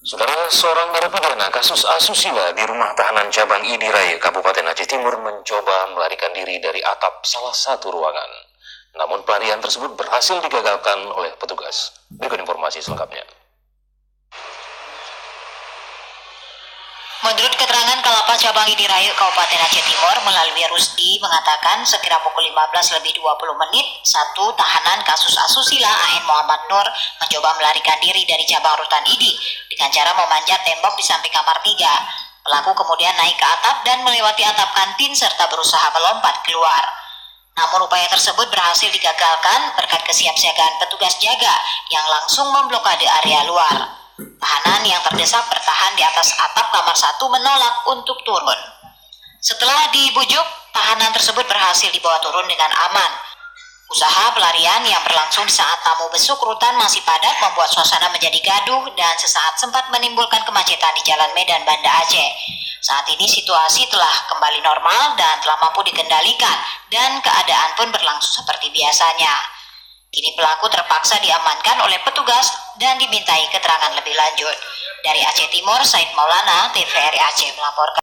Saudara, seorang narapidana kasus asusila di rumah tahanan cabang ID Raya Kabupaten Aceh Timur mencoba melarikan diri dari atap salah satu ruangan. Namun pelarian tersebut berhasil digagalkan oleh petugas. Berikut informasi selengkapnya. Menurut keterangan Kalapas Cabang ID Raya Kabupaten Aceh Timur melalui Rusdi mengatakan sekira pukul 15:20 satu tahanan kasus asusila AN Muhammad Nur mencoba melarikan diri dari cabang rutan ID dengan cara memanjat tembok di samping kamar 3. Pelaku kemudian naik ke atap dan melewati atap kantin serta berusaha melompat keluar. Namun upaya tersebut berhasil digagalkan berkat kesiapsiagaan petugas jaga yang langsung memblokade area luar. Tahanan yang terdesak bertahan di atas atap kamar 1 menolak untuk turun. Setelah dibujuk, tahanan tersebut berhasil dibawa turun dengan aman. Usaha pelarian yang berlangsung saat tamu besuk rutan masih padat membuat suasana menjadi gaduh dan sesaat sempat menimbulkan kemacetan di Jalan Medan Banda Aceh. Saat ini situasi telah kembali normal dan telah mampu dikendalikan dan keadaan pun berlangsung seperti biasanya. Kini pelaku terpaksa diamankan oleh petugas dan dimintai keterangan lebih lanjut. Dari Aceh Timur, Said Maulana, TVRI Aceh melaporkan.